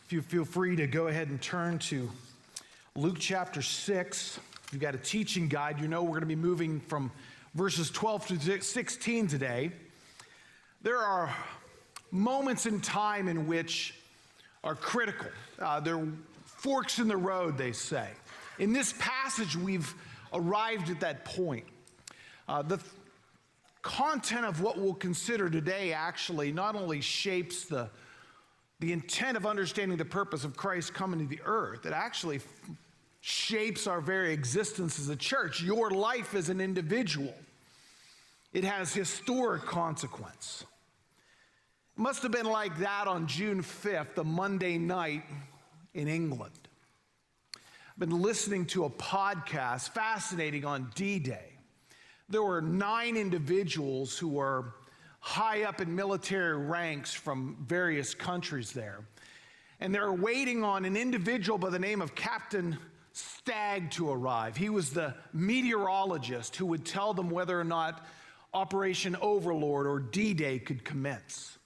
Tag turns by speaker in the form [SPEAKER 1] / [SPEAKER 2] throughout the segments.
[SPEAKER 1] If you feel free to go ahead and turn to Luke chapter 6. You've got a teaching guide. You know we're going to be moving from verses 12 to 16 today. There are moments in time in which are critical. They're forks in the road, they say. In this passage, we've arrived at that point. The content of what we'll consider today actually not only shapes the intent of understanding the purpose of Christ coming to the earth, it actually shapes our very existence as a church, your life as an individual. It has historic consequence. It must have been like that on June 5th, a Monday night in England. I've been listening to a podcast, fascinating, on D-Day. There were 9 individuals who were high up in military ranks from various countries there. And they're waiting on an individual by the name of Captain Stagg to arrive. He was the meteorologist who would tell them whether or not Operation Overlord or D-Day could commence.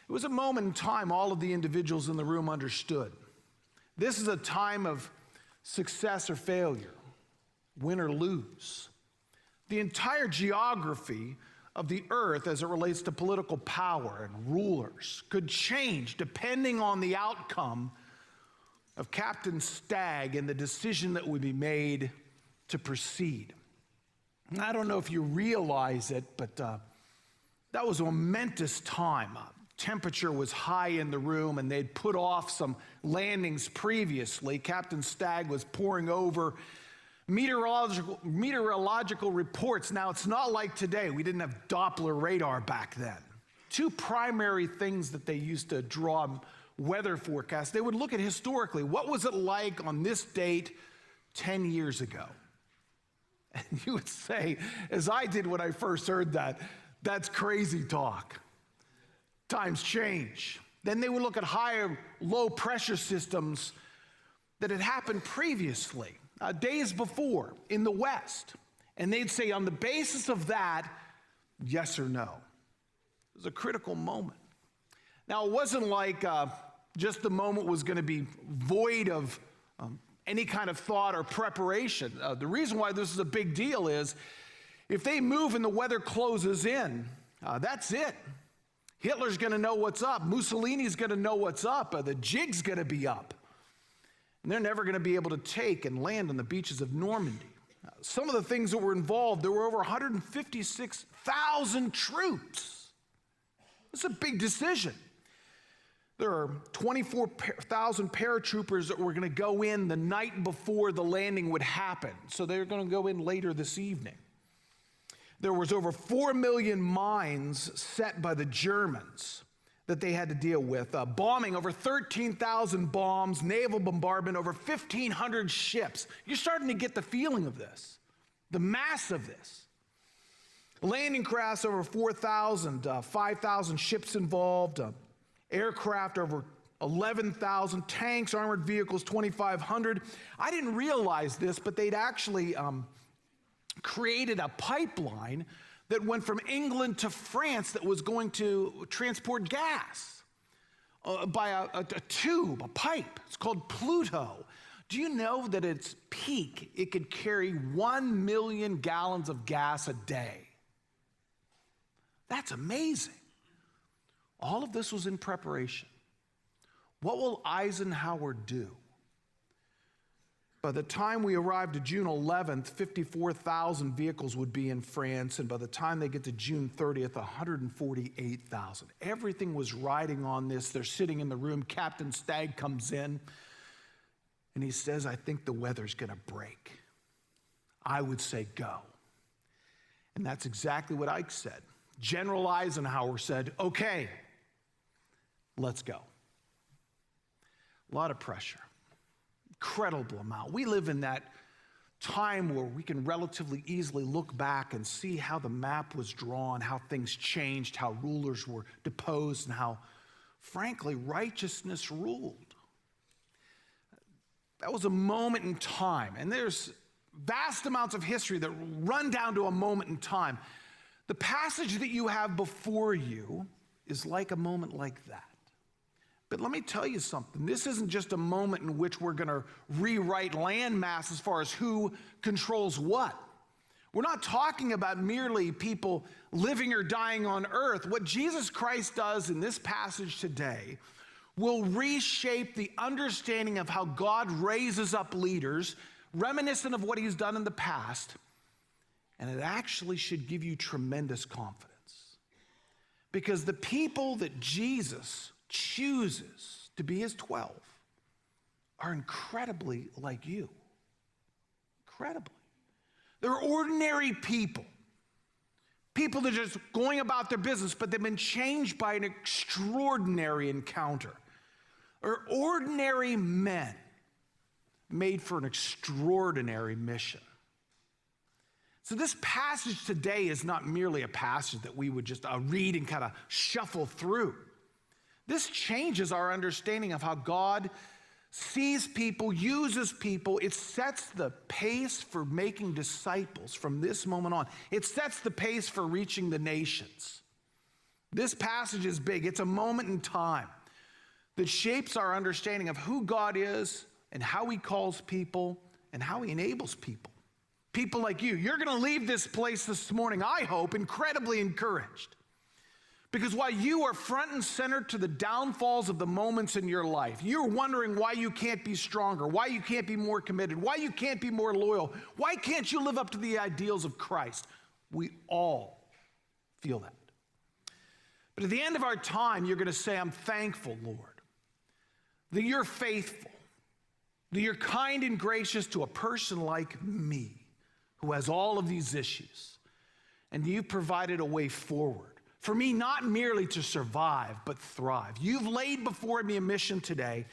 [SPEAKER 1] It was a moment in time all of the individuals in the room understood. This is a time of success or failure, win or lose. The entire geography of the earth as it relates to political power and rulers could change depending on the outcome of Captain Stagg and the decision that would be made to proceed. And I don't know if you realize it, but that was a momentous time. Temperature was high in the room and they'd put off some landings previously. Captain Stagg was poring over meteorological reports. Now, it's not like today. We didn't have Doppler radar back then. 2 primary things that they used to draw weather forecasts. They would look at historically, what was it like on this date 10 years ago? And you would say, as I did when I first heard that, that's crazy talk. Times change. Then they would look at higher low pressure systems that had happened previously. Days before in the West. And they'd say on the basis of that, yes or no. It was a critical moment. Now, it wasn't like just the moment was going to be void of any kind of thought or preparation. The reason why this is a big deal is if they move and the weather closes in, that's it. Hitler's going to know what's up. Mussolini's going to know what's up. The jig's going to be up. And they're never going to be able to take and land on the beaches of Normandy. Some of the things that were involved, there were over 156,000 troops. It's a big decision. There are 24,000 paratroopers that were going to go in the night before the landing would happen. So they're going to go in later this evening. There was over 4 million mines set by the Germans that they had to deal with. Bombing, over 13,000 bombs, naval bombardment, over 1,500 ships. You're starting to get the feeling of this, the mass of this. Landing crafts, over 4,000, 5,000 ships involved, aircraft, over 11,000, tanks, armored vehicles, 2,500. I didn't realize this, but they'd actually created a pipeline that went from England to France that was going to transport gas by a tube, a pipe. It's called Pluto. Do you know that at its peak, it could carry 1 million gallons of gas a day? That's amazing. All of this was in preparation. What will Eisenhower do? By the time we arrived at June 11th, 54,000 vehicles would be in France, and by the time they get to June 30th, 148,000. Everything was riding on this. They're sitting in the room. Captain Stagg comes in, and he says, I think the weather's going to break. I would say go. And that's exactly what Ike said. General Eisenhower said, okay, let's go. A lot of pressure. Incredible amount. We live in that time where we can relatively easily look back and see how the map was drawn, how things changed, how rulers were deposed, and how, frankly, righteousness ruled. That was a moment in time, and there's vast amounts of history that run down to a moment in time. The passage that you have before you is like a moment like that. But let me tell you something. This isn't just a moment in which we're going to rewrite landmass as far as who controls what. We're not talking about merely people living or dying on earth. What Jesus Christ does in this passage today will reshape the understanding of how God raises up leaders, reminiscent of what he's done in the past. And it actually should give you tremendous confidence. Because the people that Jesus chooses to be his 12 are incredibly like you. Incredibly. They're ordinary people. People that are just going about their business, but they've been changed by an extraordinary encounter. They're ordinary men made for an extraordinary mission. So this passage today is not merely a passage that we would just read and kind of shuffle through. This changes our understanding of how God sees people, uses people. It sets the pace for making disciples from this moment on. It sets the pace for reaching the nations. This passage is big. It's a moment in time that shapes our understanding of who God is and how he calls people and how he enables people. People like you. You're going to leave this place this morning, I hope, incredibly encouraged. Because while you are front and center to the downfalls of the moments in your life, you're wondering why you can't be stronger, why you can't be more committed, why you can't be more loyal, why can't you live up to the ideals of Christ? We all feel that. But at the end of our time, you're going to say, I'm thankful, Lord, that you're faithful, that you're kind and gracious to a person like me who has all of these issues, and you've provided a way forward. For me, not merely to survive, but thrive. You've laid before me a mission today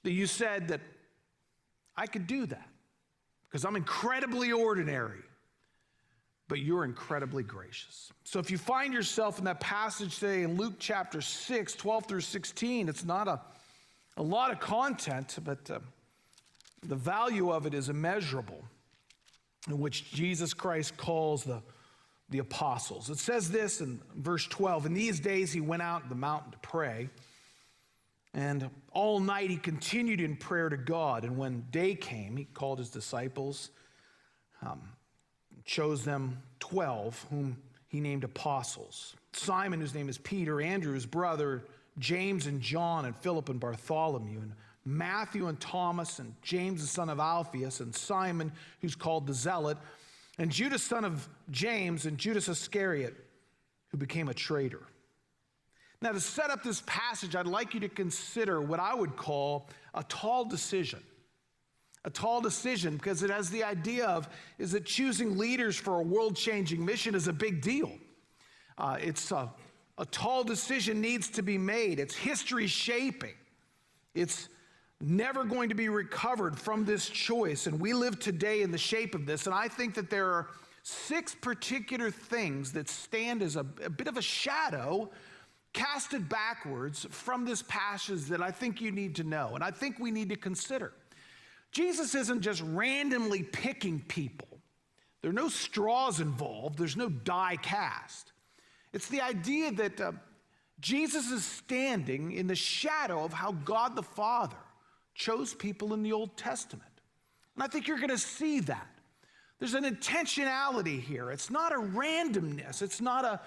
[SPEAKER 1] that you said that I could do that because I'm incredibly ordinary, but you're incredibly gracious. So if you find yourself in that passage today in Luke chapter 6, 12 through 16, it's not a lot of content, but the value of it is immeasurable, in which Jesus Christ calls the apostles. It says this in verse 12, in these days he went out to the mountain to pray, and all night he continued in prayer to God. And when day came, he called his disciples, chose them 12, whom he named apostles. Simon, whose name is Peter, Andrew, his brother, James and John, and Philip and Bartholomew, and Matthew and Thomas, and James the son of Alphaeus, and Simon, who's called the Zealot, and Judas, son of James, and Judas Iscariot, who became a traitor. Now, to set up this passage, I'd like you to consider what I would call a tall decision. A tall decision, because it has the idea of, is that choosing leaders for a world-changing mission is a big deal. It's a tall decision needs to be made. It's history shaping. It's never going to be recovered from this choice. And we live today in the shape of this. And I think that there are 6 particular things that stand as a bit of a shadow casted backwards from this passage that I think you need to know. And I think we need to consider. Jesus isn't just randomly picking people. There are no straws involved. There's no die cast. It's the idea that Jesus is standing in the shadow of how God the Father chose people in the Old Testament. And I think you're going to see that. There's an intentionality here. It's not a randomness. It's not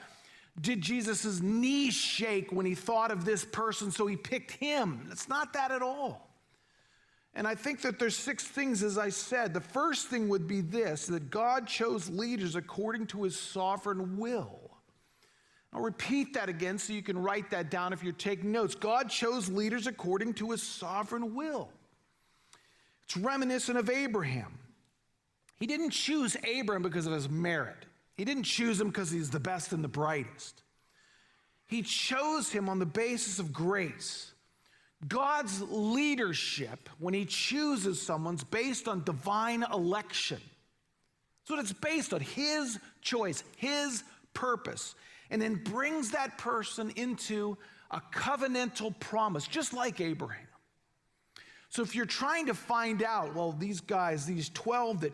[SPEAKER 1] did Jesus' knees shake when he thought of this person, so he picked him. It's not that at all. And I think that there's 6 things, as I said. The first thing would be this, that God chose leaders according to his sovereign will. I'll repeat that again so you can write that down if you're taking notes. God chose leaders according to his sovereign will. It's reminiscent of Abraham. He didn't choose Abraham because of his merit. He didn't choose him because he's the best and the brightest. He chose him on the basis of grace. God's leadership, when he chooses someone, is based on divine election. That's what it's based on, his choice, his purpose. And then brings that person into a covenantal promise, just like Abraham. So if you're trying to find out, well, these guys, these 12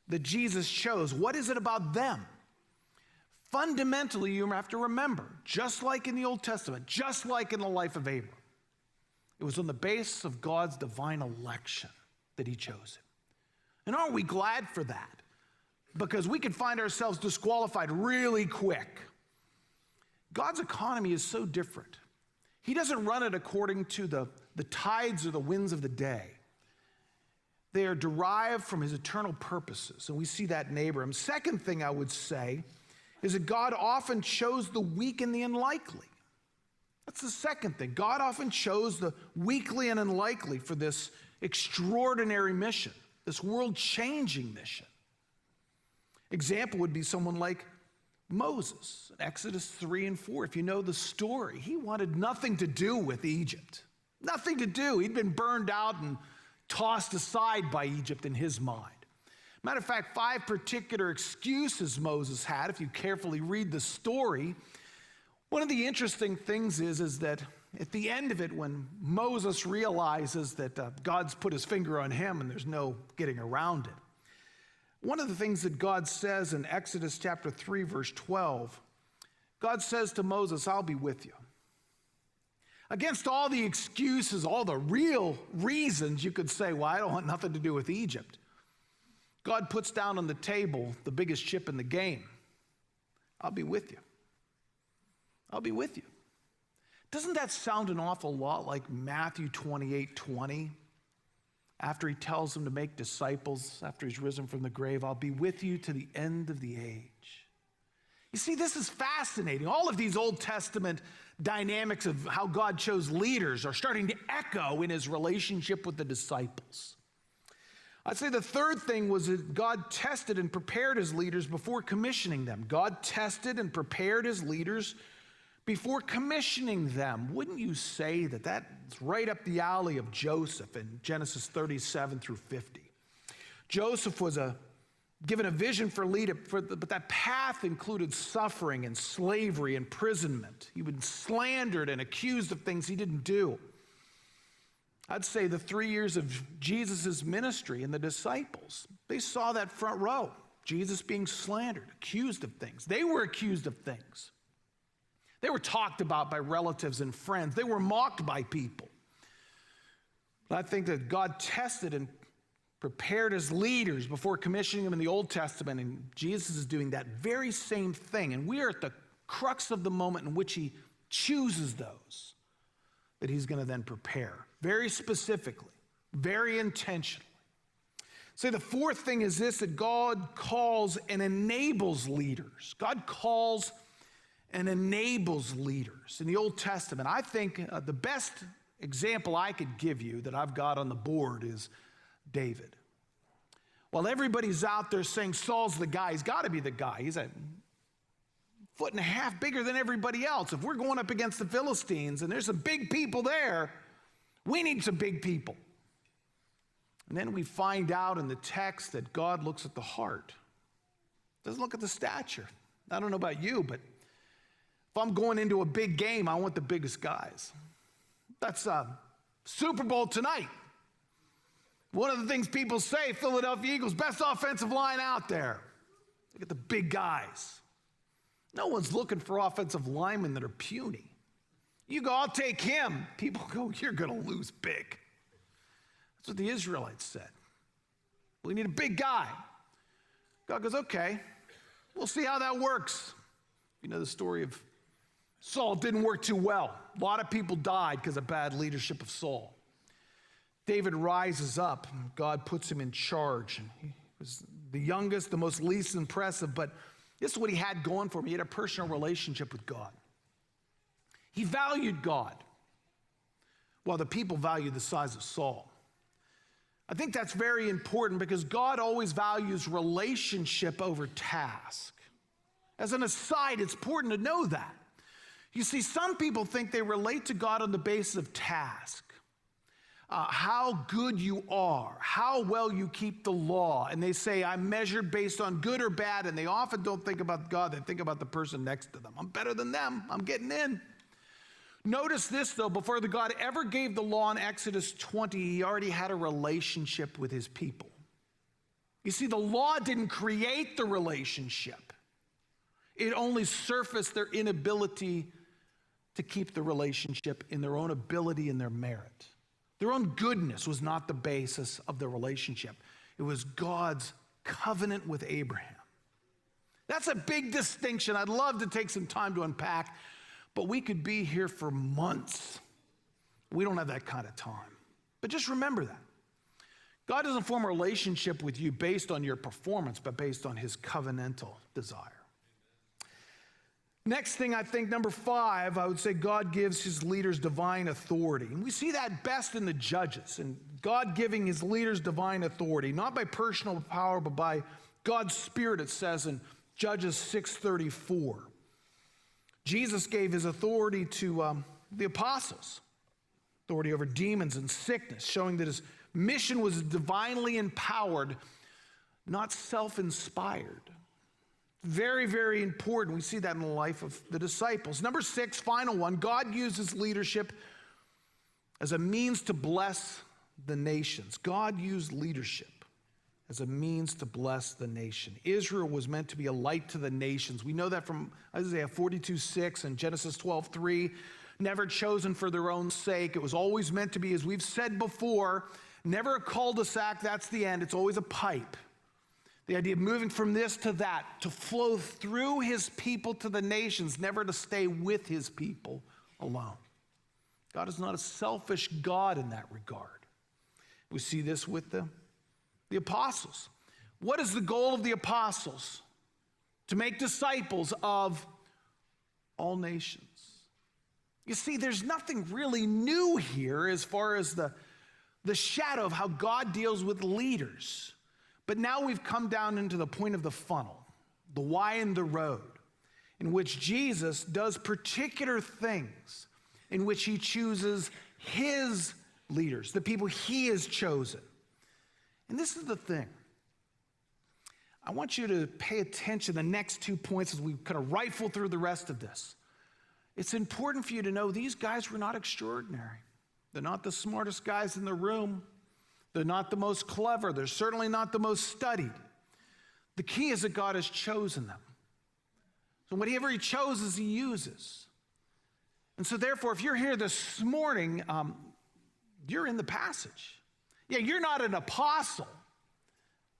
[SPEAKER 1] that Jesus chose, what is it about them? Fundamentally, you have to remember, just like in the Old Testament, just like in the life of Abraham, It was on the basis of God's divine election that he chose him. And aren't we glad for that? Because we could find ourselves disqualified really quick. God's economy is so different. He doesn't run it according to the tides or the winds of the day. They are derived from his eternal purposes, and we see that in Abraham. Second thing I would say is that God often chose the weak and the unlikely. That's the second thing. God often chose the weakly and unlikely for this extraordinary mission, this world-changing mission. Example would be someone like Moses, in Exodus 3 and 4. If you know the story, he wanted nothing to do with Egypt. Nothing to do. He'd been burned out and tossed aside by Egypt in his mind. Matter of fact, 5 particular excuses Moses had. If you carefully read the story, one of the interesting things is that at the end of it, when Moses realizes that God's put his finger on him and there's no getting around it, one of the things that God says in Exodus chapter 3, verse 12, God says to Moses, I'll be with you. Against all the excuses, all the real reasons you could say, well, I don't want nothing to do with Egypt, God puts down on the table the biggest chip in the game. I'll be with you. I'll be with you. Doesn't that sound an awful lot like Matthew 28:20? After he tells them to make disciples, after he's risen from the grave, I'll be with you to the end of the age. You see, this is fascinating. All of these Old Testament dynamics of how God chose leaders are starting to echo in his relationship with the disciples. I'd say the third thing was that God tested and prepared his leaders before commissioning them. God tested and prepared his leaders before commissioning them. Wouldn't you say that that's right up the alley of Joseph in Genesis 37 through 50? Joseph was given a vision for leader, but that path included suffering and slavery, imprisonment. He was slandered and accused of things he didn't do. I'd say the 3 years of Jesus' ministry and the disciples, they saw that front row. Jesus being slandered, accused of things. They were accused of things. They were talked about by relatives and friends. They were mocked by people. But I think that God tested and prepared his leaders before commissioning them in the Old Testament, and Jesus is doing that very same thing. And we are at the crux of the moment in which he chooses those that he's going to then prepare, very specifically, very intentionally. So the fourth thing is this, that God calls and enables leaders. God calls and enables leaders. In the Old Testament, I think the best example I could give you that I've got on the board is David. While everybody's out there saying Saul's the guy, he's got to be the guy. He's a 1.5 feet bigger than everybody else. If we're going up against the Philistines and there's some big people there, we need some big people. And then we find out in the text that God looks at the heart. Doesn't look at the stature. I don't know about you, but if I'm going into a big game, I want the biggest guys. That's Super Bowl tonight. One of the things people say, Philadelphia Eagles, best offensive line out there. Look at the big guys. No one's looking for offensive linemen that are puny. You go, I'll take him. People go, you're going to lose big. That's what the Israelites said. We need a big guy. God goes, okay, we'll see how that works. You know the story of Saul. Didn't work too well. A lot of people died because of bad leadership of Saul. David rises up. God puts him in charge. He was the youngest, the most least impressive, but this is what he had going for him. He had a personal relationship with God. He valued God, while the people valued the size of Saul. I think that's very important because God always values relationship over task. As an aside, it's important to know that. You see, some people think they relate to God on the basis of task. How good you are, how well you keep the law. And they say, I'm measured based on good or bad. And they often don't think about God, they think about the person next to them. I'm better than them, I'm getting in. Notice this, though, before the God ever gave the law in Exodus 20, he already had a relationship with his people. You see, the law didn't create the relationship. It only surfaced their inability to keep the relationship in their own ability and their merit. Their own goodness was not the basis of the relationship. It was God's covenant with Abraham. That's a big distinction. I'd love to take some time to unpack, but we could be here for months. We don't have that kind of time. But just remember that. God doesn't form a relationship with you based on your performance, but based on his covenantal desire. Next thing, I think, number 5, I would say God gives his leaders divine authority. And we see that best in the Judges, and God giving his leaders divine authority, not by personal power, but by God's Spirit, it says in Judges 6:34. Jesus gave his authority to the apostles, authority over demons and sickness, showing that his mission was divinely empowered, not self-inspired. Very, very important. We see that in the life of the disciples. Number 6, final one, God uses leadership as a means to bless the nations. God used leadership as a means to bless the nation. Israel was meant to be a light to the nations. We know that from Isaiah 42:6 and Genesis 12:3. Never chosen for their own sake. It was always meant to be, as we've said before, never a cul-de-sac, that's the end. It's always a pipe. The idea of moving from this to that, to flow through his people to the nations, never to stay with his people alone. God is not a selfish God in that regard. We see this with the apostles. What is the goal of the apostles? To make disciples of all nations. You see, there's nothing really new here as far as the shadow of how God deals with leaders. But now we've come down into the point of the funnel, the why and the road, in which Jesus does particular things, in which he chooses his leaders, the people he has chosen. And this is the thing. I want you to pay attention to the next 2 points as we kind of rifle through the rest of this. It's important for you to know these guys were not extraordinary. They're not the smartest guys in the room. They're not the most clever. They're certainly not the most studied. The key is that God has chosen them. So whatever he chooses, he uses. And so therefore, if you're here this morning, you're in the passage. Yeah, you're not an apostle.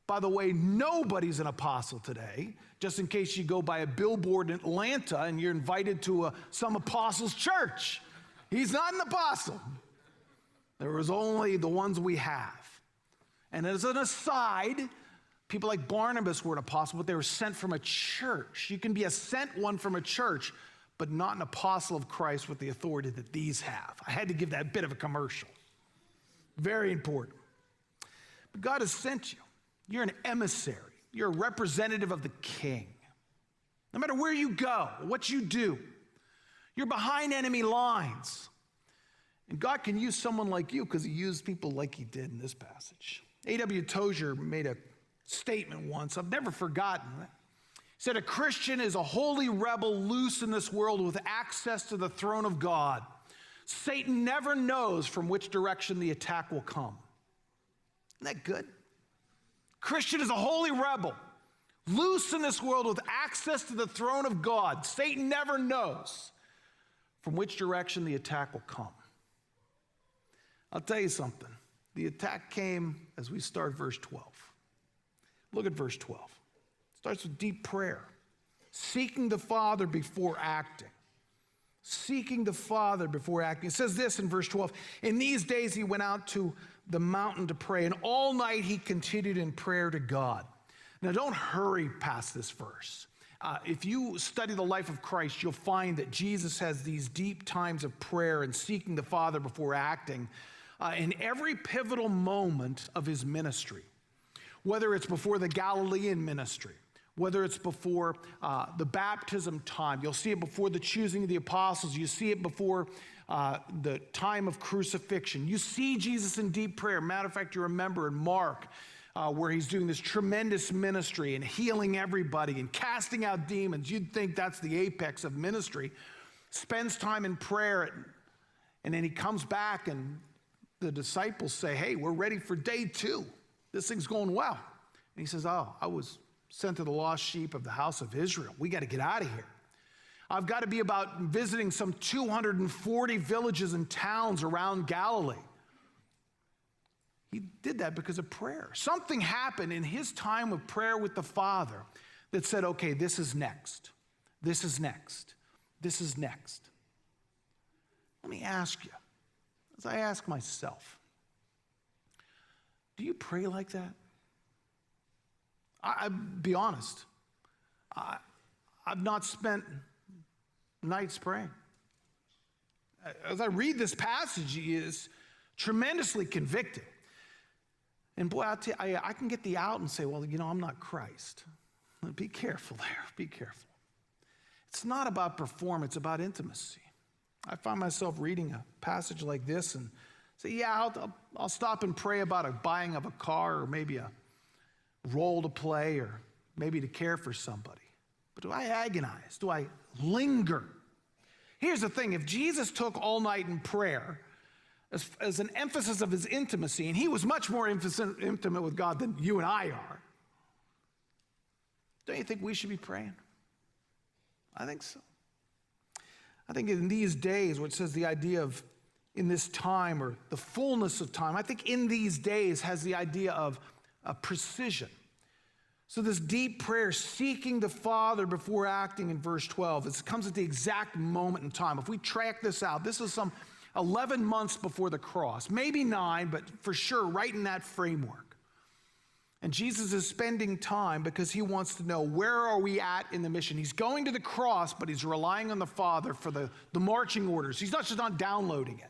[SPEAKER 1] By the way, nobody's an apostle today, just in case you go by a billboard in Atlanta and you're invited to some apostle's church. He's not an apostle. There was only the ones we have. And as an aside, people like Barnabas were an apostle, but they were sent from a church. You can be a sent one from a church, but not an apostle of Christ with the authority that these have. I had to give that bit of a commercial. Very important. But God has sent you. You're an emissary. You're a representative of the King. No matter where you go, what you do, you're behind enemy lines. And God can use someone like you because he used people like he did in this passage. A.W. Tozer made a statement once, I've never forgotten it. He said, a Christian is a holy rebel loose in this world with access to the throne of God. Satan never knows from which direction the attack will come. Isn't that good? Christian is a holy rebel, loose in this world with access to the throne of God. Satan never knows from which direction the attack will come. I'll tell you something. The attack came as we start verse 12. Look at verse 12. It starts with deep prayer, seeking the Father before acting. Seeking the Father before acting. It says this in verse 12. In these days he went out to the mountain to pray, and all night he continued in prayer to God. Now don't hurry past this verse. If you study the life of Christ, you'll find that Jesus has these deep times of prayer and seeking the Father before acting in every pivotal moment of his ministry. Whether it's before the Galilean ministry, whether it's before the baptism time, you'll see it before the choosing of the apostles, you see it before the time of crucifixion. You see Jesus in deep prayer. Matter of fact, you remember in Mark where he's doing this tremendous ministry and healing everybody and casting out demons. You'd think that's the apex of ministry. Spends time in prayer, and then he comes back and the disciples say, hey, we're ready for day 2. This thing's going well. And he says, oh, I was sent to the lost sheep of the house of Israel. We got to get out of here. I've got to be about visiting some 240 villages and towns around Galilee. He did that because of prayer. Something happened in his time of prayer with the Father that said, okay, this is next. This is next. This is next. Let me ask you, as I ask myself, do you pray like that? I'll be honest. I've not spent nights praying. As I read this passage, it is tremendously convicting. And boy, I'll tell you, I can get the out and say, well, I'm not Christ. Be careful there. Be careful. It's not about performance, it's about intimacy. I find myself reading a passage like this and say, yeah, I'll stop and pray about a buying of a car or maybe a role to play or maybe to care for somebody. But do I agonize? Do I linger? Here's the thing. If Jesus took all night in prayer as an emphasis of his intimacy, and he was much more intimate with God than you and I are, don't you think we should be praying? I think so. I think in these days, where it says the idea of in this time or the fullness of time, I think in these days has the idea of precision. So this deep prayer, seeking the Father before acting in verse 12, it comes at the exact moment in time. If we track this out, this is some 11 months before the cross, maybe 9, but for sure right in that framework. And Jesus is spending time because he wants to know, where are we at in the mission? He's going to the cross, but he's relying on the Father for the marching orders. He's not just not downloading it.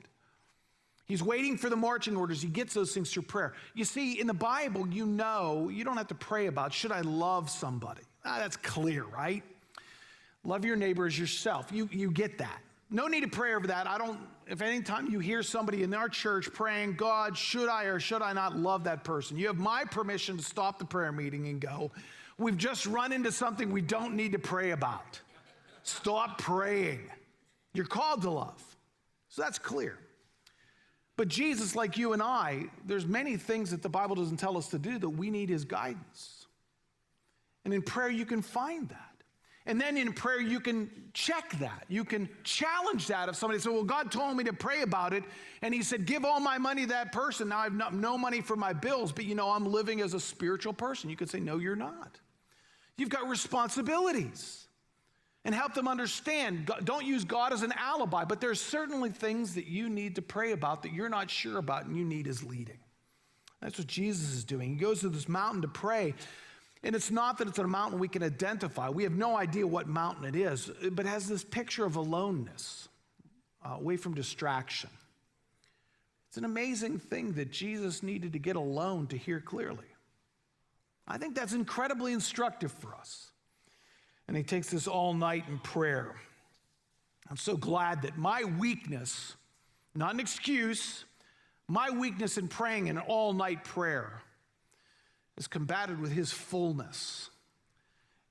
[SPEAKER 1] He's waiting for the marching orders. He gets those things through prayer. You see, in the Bible, you don't have to pray about, should I love somebody? That's clear, right? Love your neighbor as yourself. You get that. No need to pray over that. If any time you hear somebody in our church praying, God, should I or should I not love that person? You have my permission to stop the prayer meeting and go, we've just run into something we don't need to pray about. Stop praying. You're called to love. So that's clear. But Jesus, like you and I, there's many things that the Bible doesn't tell us to do that we need his guidance. And in prayer, you can find that. And then in prayer, you can check that. You can challenge that. If somebody said, well, God told me to pray about it, and he said, give all my money to that person. Now I have no money for my bills, but I'm living as a spiritual person. You could say, no, you're not. You've got responsibilities. And help them understand. Don't use God as an alibi, but there's certainly things that you need to pray about that you're not sure about and you need his leading. That's what Jesus is doing. He goes to this mountain to pray. And it's not that it's a mountain we can identify. We have no idea what mountain it is, but it has this picture of aloneness, away from distraction. It's an amazing thing that Jesus needed to get alone to hear clearly. I think that's incredibly instructive for us. And he takes this all night in prayer. I'm so glad that my weakness, not an excuse, my weakness in praying an all-night prayer is combated with his fullness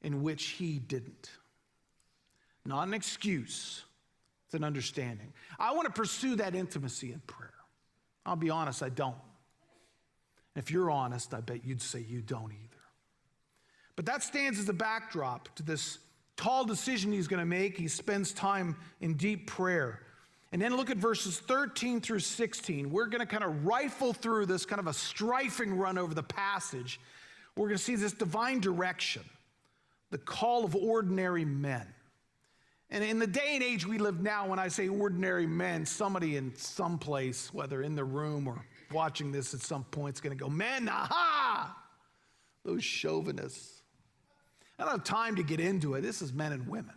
[SPEAKER 1] in which he didn't. Not an excuse, it's an understanding. I want to pursue that intimacy in prayer. I'll be honest, I don't. If you're honest, I bet you'd say you don't either. But that stands as a backdrop to this tall decision he's going to make. He spends time in deep prayer. And then look at verses 13 through 16. We're going to kind of rifle through this, kind of a strifing run over the passage. We're going to see this divine direction, the call of ordinary men. And in the day and age we live now, when I say ordinary men, somebody in some place, whether in the room or watching this at some point, is going to go, men, aha! Those chauvinists. I don't have time to get into it. This is men and women.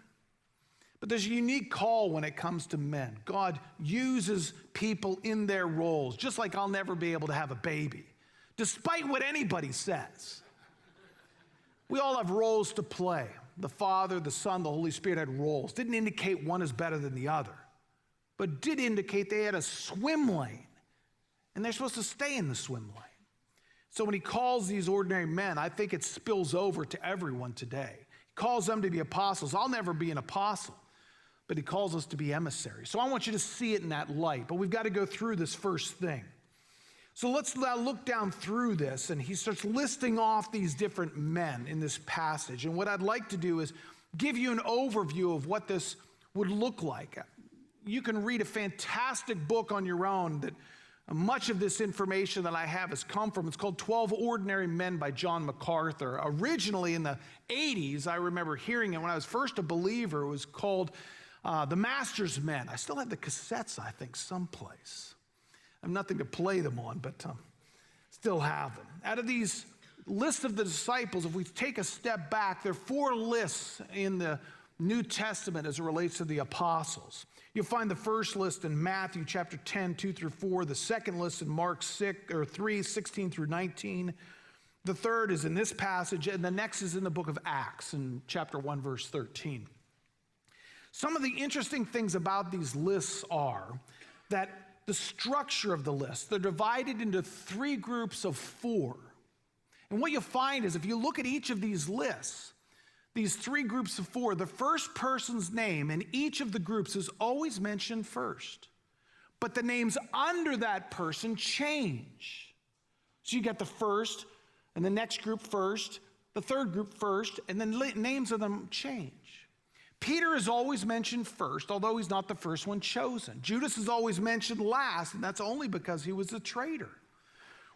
[SPEAKER 1] But there's a unique call when it comes to men. God uses people in their roles, just like I'll never be able to have a baby, despite what anybody says. We all have roles to play. The Father, the Son, the Holy Spirit had roles. Didn't indicate one is better than the other, but did indicate they had a swim lane, and they're supposed to stay in the swim lane. So when he calls these ordinary men, I think it spills over to everyone today. He calls them to be apostles. I'll never be an apostle, but he calls us to be emissaries. So I want you to see it in that light, but we've got to go through this first thing. So let's now look down through this, and he starts listing off these different men in this passage. And what I'd like to do is give you an overview of what this would look like. You can read a fantastic book on your own that much of this information that I have has come from. It's called 12 Ordinary Men by John MacArthur. Originally in the 80s, I remember hearing it when I was first a believer. It was called The Master's Men. I still have the cassettes, I think, someplace. I have nothing to play them on, but still have them. Out of these lists of the disciples, if we take a step back, there are 4 lists in the New Testament as it relates to the apostles. You'll find the first list in Matthew chapter 10, 2 through 4. The second list in Mark 3, 16 through 19. The third is in this passage, and the next is in the book of Acts in chapter 1, verse 13. Some of the interesting things about these lists are that the structure of the list, they're divided into 3 groups of 4. And what you'll find is if you look at each of these lists, these 3 groups of 4, the first person's name in each of the groups is always mentioned first. But the names under that person change. So you get the first, and the next group first, the third group first, and then names of them change. Peter is always mentioned first, although he's not the first one chosen. Judas is always mentioned last, and that's only because he was a traitor.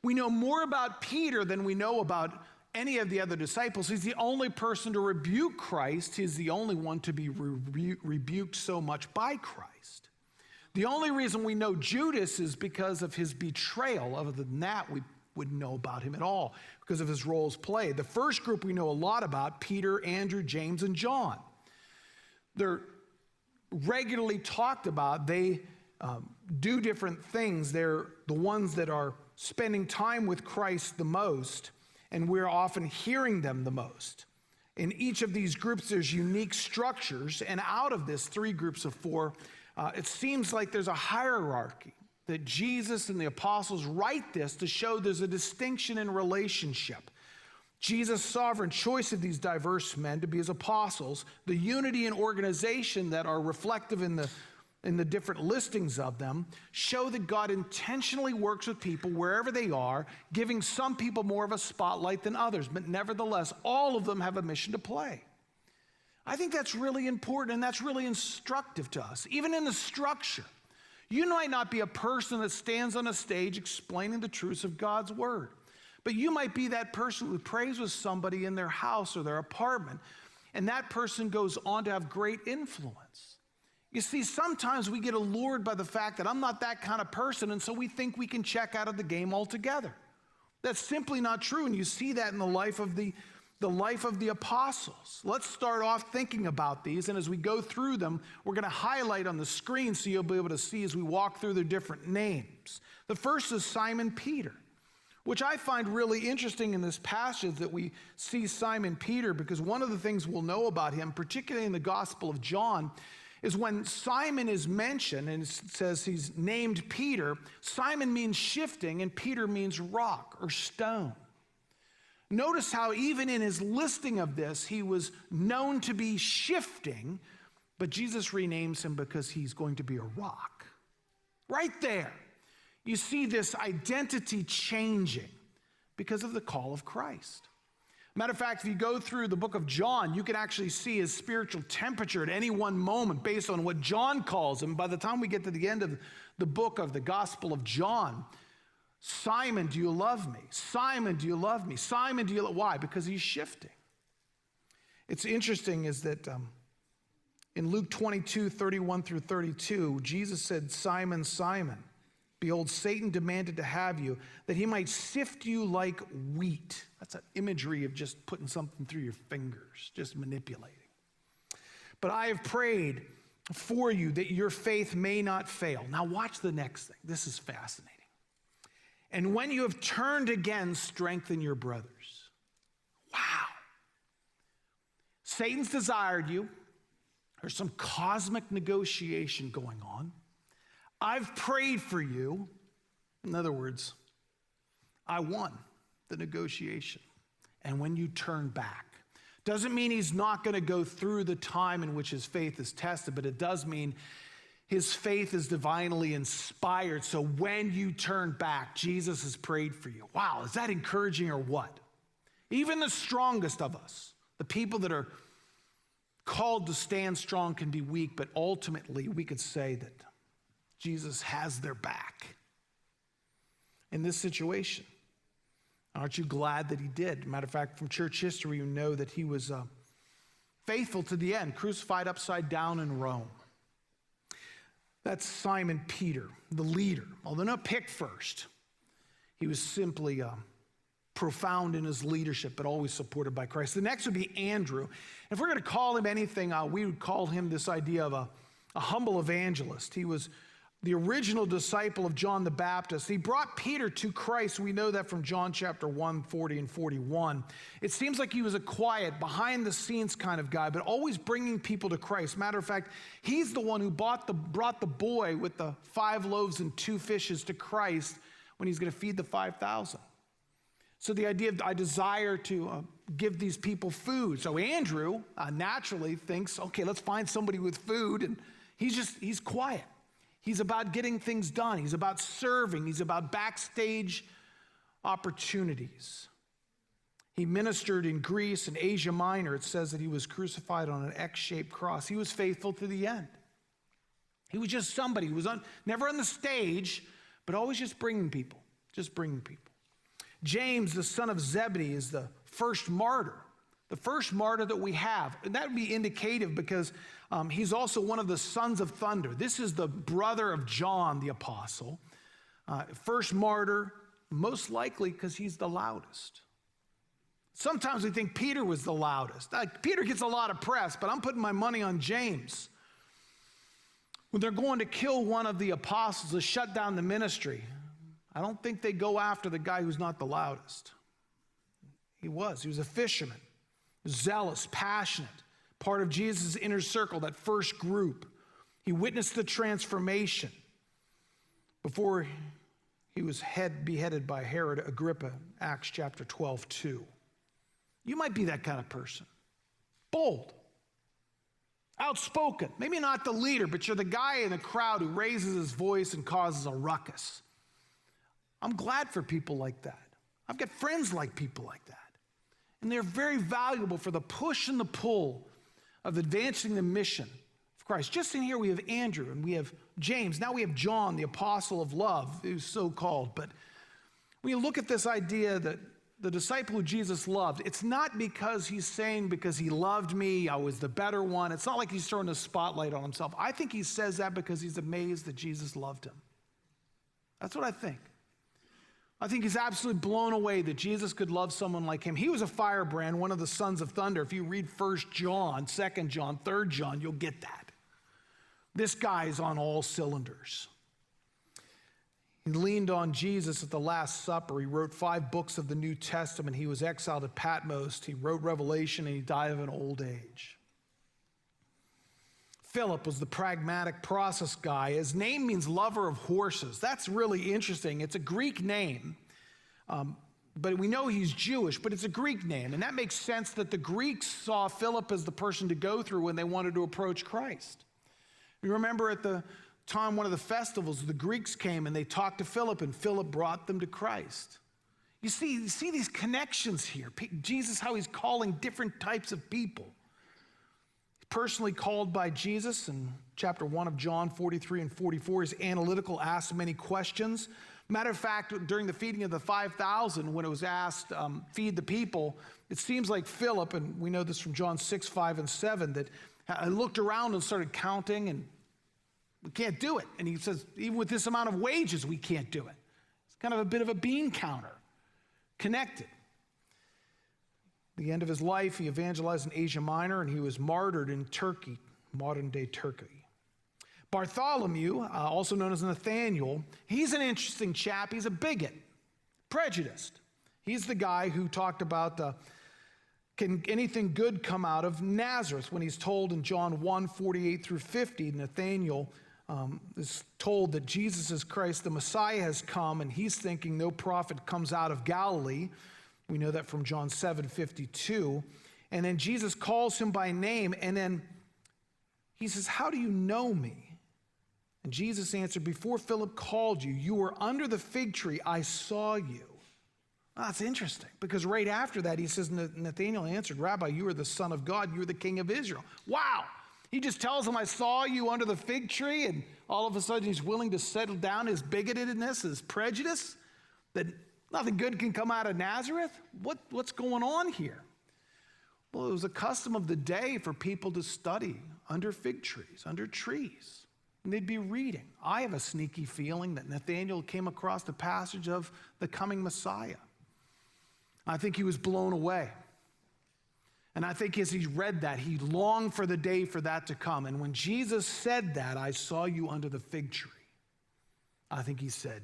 [SPEAKER 1] We know more about Peter than we know about any of the other disciples. He's the only person to rebuke Christ. He's the only one to be rebuked so much by Christ. The only reason we know Judas is because of his betrayal. Other than that, we wouldn't know about him at all because of his roles played. The first group we know a lot about, Peter, Andrew, James, and John. They're regularly talked about. They do different things. They're the ones that are spending time with Christ the most, and we're often hearing them the most. In each of these groups, there's unique structures, and out of this 3 groups of 4, it seems like there's a hierarchy, that Jesus and the apostles write this to show there's a distinction in relationship. Jesus' sovereign choice of these diverse men to be his apostles, the unity and organization that are reflective in the different listings of them, show that God intentionally works with people wherever they are, giving some people more of a spotlight than others, but nevertheless, all of them have a mission to play. I think that's really important, and that's really instructive to us. Even in the structure, you might not be a person that stands on a stage explaining the truths of God's word, but you might be that person who prays with somebody in their house or their apartment, and that person goes on to have great influence. You see, sometimes we get allured by the fact that I'm not that kind of person, and so we think we can check out of the game altogether. That's simply not true, and you see that in the life of the apostles. Let's start off thinking about these, and as we go through them, we're going to highlight on the screen so you'll be able to see as we walk through their different names. The first is Simon Peter, which I find really interesting in this passage that we see Simon Peter, because one of the things we'll know about him, particularly in the Gospel of John, is when Simon is mentioned, and it says he's named Peter, Simon means shifting, and Peter means rock or stone. Notice how even in his listing of this, he was known to be shifting, but Jesus renames him because he's going to be a rock. Right there, you see this identity changing because of the call of Christ. Matter of fact, if you go through the book of John, you can actually see his spiritual temperature at any one moment based on what John calls him. By the time we get to the end of the book of the Gospel of John, Simon, do you love me? Simon, do you love me? Simon, do you love me? Why? Because he's shifting. It's interesting is that in Luke 22, 31 through 32, Jesus said, Simon, Simon, behold, Satan demanded to have you, that he might sift you like wheat. That's an imagery of just putting something through your fingers, just manipulating. But I have prayed for you that your faith may not fail. Now watch the next thing. This is fascinating. And when you have turned again, strengthen your brothers. Wow. Satan's desired you. There's some cosmic negotiation going on. I've prayed for you. In other words, I won the negotiation. And when you turn back, doesn't mean he's not going to go through the time in which his faith is tested, but it does mean his faith is divinely inspired. So when you turn back, Jesus has prayed for you. Wow, is that encouraging or what? Even the strongest of us, the people that are called to stand strong can be weak, but ultimately we could say that Jesus has their back in this situation. Aren't you glad that he did? Matter of fact, from church history, you know that he was faithful to the end, crucified upside down in Rome. That's Simon Peter, the leader. Although not picked first, he was simply profound in his leadership, but always supported by Christ. The next would be Andrew. And if we're going to call him anything, we would call him this idea of a humble evangelist. He was the original disciple of John the Baptist. He brought Peter to Christ. We know that from John chapter 1, 40 and 41. It seems like he was a quiet, behind-the-scenes kind of guy, but always bringing people to Christ. Matter of fact, he's the one who brought the boy with the 5 loaves and 2 fishes to Christ when he's going to feed the 5,000. So the idea of I desire to give these people food. So Andrew naturally thinks, okay, let's find somebody with food. And he's quiet. He's about getting things done. He's about serving. He's about backstage opportunities. He ministered in Greece and Asia Minor. It says that he was crucified on an X-shaped cross. He was faithful to the end. He was just somebody who was never on the stage, but always just bringing people. James, the son of Zebedee, is the first martyr that we have. And that would be indicative because he's also one of the sons of thunder. This is the brother of John the apostle. First martyr, most likely because he's the loudest. Sometimes we think Peter was the loudest. Peter gets a lot of press, but I'm putting my money on James. When they're going to kill one of the apostles to shut down the ministry, I don't think they go after the guy who's not the loudest. He was a fisherman, zealous, passionate, part of Jesus' inner circle, that first group. He witnessed the transformation before he was beheaded by Herod Agrippa, Acts chapter 12:2. You might be that kind of person. Bold, outspoken, maybe not the leader, but you're the guy in the crowd who raises his voice and causes a ruckus. I'm glad for people like that. I've got friends like people like that. And they're very valuable for the push and the pull of advancing the mission of Christ. Just in here we have Andrew and we have James. Now we have John, the apostle of love, who's so called. But when you look at this idea that the disciple who Jesus loved, it's not because he's saying because he loved me, I was the better one. It's not like he's throwing a spotlight on himself. I think he says that because he's amazed that Jesus loved him. That's what I think. I think he's absolutely blown away that Jesus could love someone like him. He was a firebrand, one of the sons of thunder. If you read 1 John, 2 John, 3 John, you'll get that. This guy is on all cylinders. He leaned on Jesus at the Last Supper. He wrote 5 books of the New Testament. He was exiled at Patmos. He wrote Revelation, and he died of an old age. Philip was the pragmatic process guy. His name means lover of horses. That's really interesting. It's a Greek name, but we know he's Jewish, but it's a Greek name. And that makes sense that the Greeks saw Philip as the person to go through when they wanted to approach Christ. You remember at the time, one of the festivals, the Greeks came and they talked to Philip, and Philip brought them to Christ. You see these connections here. Jesus, how he's calling different types of people. Personally called by Jesus in chapter 1 of John 43 and 44. He's analytical, asks many questions. Matter of fact, during the feeding of the 5,000, when it was asked, feed the people, it seems like Philip, and we know this from John 6, 5, and 7, that I looked around and started counting, and we can't do it. And he says, even with this amount of wages, we can't do it. It's kind of a bit of a bean counter, connected. The end of his life, he evangelized in Asia Minor, and he was martyred in Turkey, modern-day Turkey. Bartholomew, also known as Nathaniel, he's an interesting chap. He's a bigot, prejudiced. He's the guy who talked about, can anything good come out of Nazareth? When he's told in John 1, 48 through 50, Nathaniel is told that Jesus is Christ, the Messiah has come, and he's thinking no prophet comes out of Galilee. We know that from John 7:52. And then Jesus calls him by name, and then he says, how do you know me? And Jesus answered, before Philip called you, you were under the fig tree, I saw you. Well, that's interesting, because right after that, he says, Nathanael answered, Rabbi, you are the Son of God. You are the King of Israel. Wow. He just tells him, I saw you under the fig tree, and all of a sudden he's willing to settle down his bigotedness, his prejudice, that nothing good can come out of Nazareth. What's going on here? Well, it was a custom of the day for people to study under fig trees, under trees. And they'd be reading. I have a sneaky feeling that Nathanael came across the passage of the coming Messiah. I think he was blown away. And I think as he read that, he longed for the day for that to come. And when Jesus said that, I saw you under the fig tree, I think he said,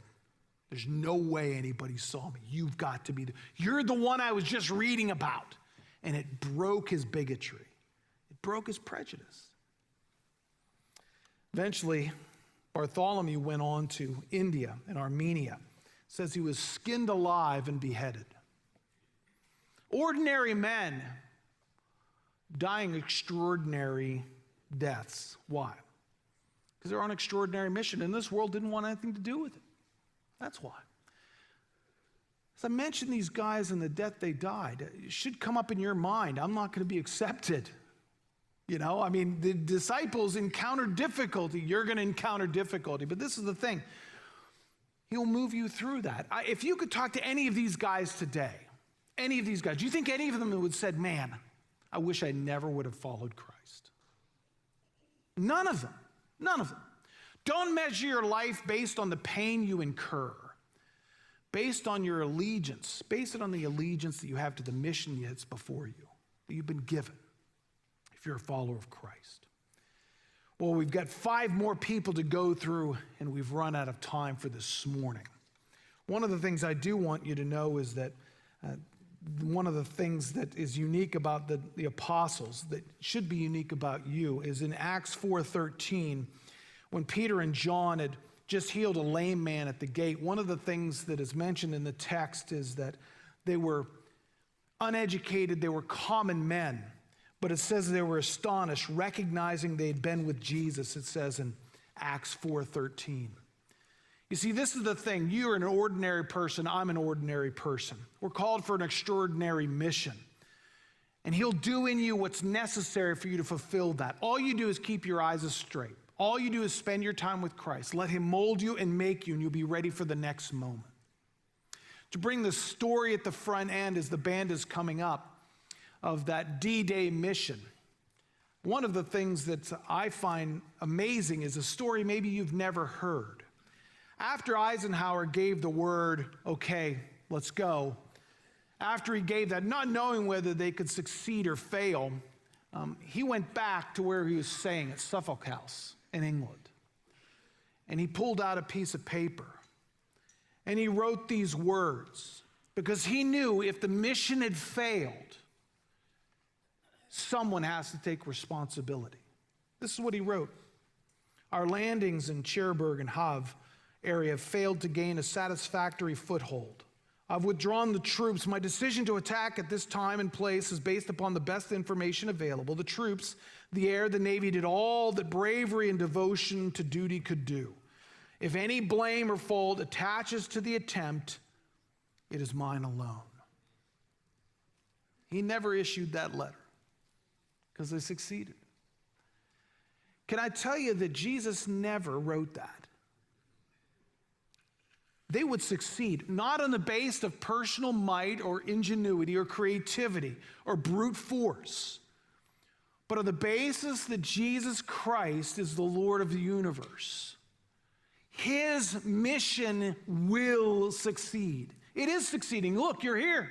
[SPEAKER 1] there's no way anybody saw me. You've got to be, you're the one I was just reading about. And it broke his bigotry. It broke his prejudice. Eventually, Bartholomew went on to India and Armenia. It says he was skinned alive and beheaded. Ordinary men dying extraordinary deaths. Why? Because they're on an extraordinary mission, and this world didn't want anything to do with it. That's why. As I mentioned these guys and the death they died, it should come up in your mind. I'm not going to be accepted. You know, I mean, the disciples encountered difficulty. You're going to encounter difficulty. But this is the thing. He'll move you through that. If you could talk to any of these guys today, any of these guys, do you think any of them would have said, man, I wish I never would have followed Christ? None of them. None of them. Don't measure your life based on the pain you incur, based on your allegiance. Base it on the allegiance that you have to the mission that's before you, that you've been given, if you're a follower of Christ. Well, we've got 5 more people to go through, and we've run out of time for this morning. One of the things I do want you to know is that one of the things that is unique about the apostles, that should be unique about you, is in Acts 4:13, when Peter and John had just healed a lame man at the gate. One of the things that is mentioned in the text is that they were uneducated, they were common men, but it says they were astonished, recognizing they had been with Jesus, it says in Acts 4:13. You see, this is the thing. You're an ordinary person. I'm an ordinary person. We're called for an extraordinary mission. And he'll do in you what's necessary for you to fulfill that. All you do is keep your eyes straight. All you do is spend your time with Christ. Let him mold you and make you, and you'll be ready for the next moment. To bring the story at the front end as the band is coming up of that D-Day mission, one of the things that I find amazing is a story maybe you've never heard. After Eisenhower gave the word, okay, let's go, after he gave that, not knowing whether they could succeed or fail, he went back to where he was staying at Suffolk House in England. And he pulled out a piece of paper. And he wrote these words, because he knew if the mission had failed, someone has to take responsibility. This is what he wrote. Our landings in Cherbourg and Havre area have failed to gain a satisfactory foothold. I've withdrawn the troops. My decision to attack at this time and place is based upon the best information available. The troops, the air, the Navy did all that bravery and devotion to duty could do. If any blame or fault attaches to the attempt, it is mine alone. He never issued that letter because they succeeded. Can I tell you that Jesus never wrote that? They would succeed, not on the basis of personal might or ingenuity or creativity or brute force, but on the basis that Jesus Christ is the Lord of the universe. His mission will succeed. It is succeeding. Look, you're here.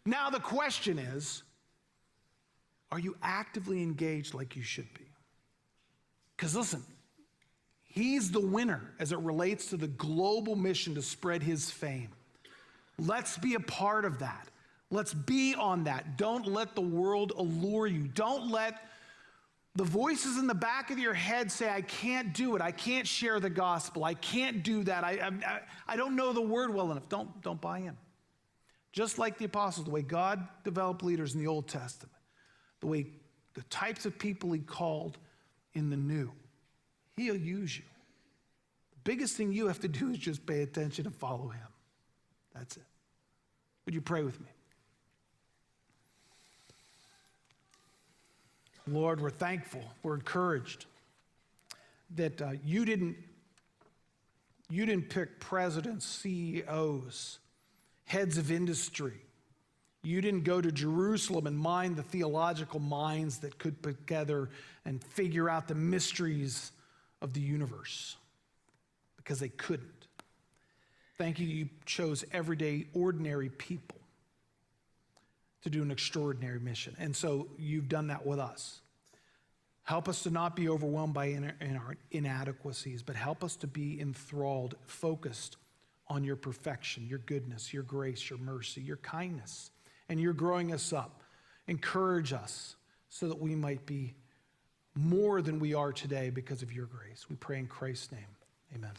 [SPEAKER 1] Now the question is, are you actively engaged like you should be? Because listen, he's the winner as it relates to the global mission to spread his fame. Let's be a part of that. Let's be on that. Don't let the world allure you. Don't let the voices in the back of your head say, I can't do it. I can't share the gospel. I can't do that. I don't know the word well enough. Don't buy in. Just like the apostles, the way God developed leaders in the Old Testament, the way the types of people he called in the New, he'll use you. The biggest thing you have to do is just pay attention and follow him. That's it. Would you pray with me? Lord, we're thankful, we're encouraged that you didn't pick presidents, CEOs, heads of industry. You didn't go to Jerusalem and mine the theological minds that could put together and figure out the mysteries of the universe, because they couldn't. Thank you, you chose everyday, ordinary people to do an extraordinary mission. And so you've done that with us. Help us to not be overwhelmed by our inadequacies, but help us to be enthralled, focused on your perfection, your goodness, your grace, your mercy, your kindness. And you're growing us up. Encourage us so that we might be more than we are today because of your grace. We pray in Christ's name. Amen.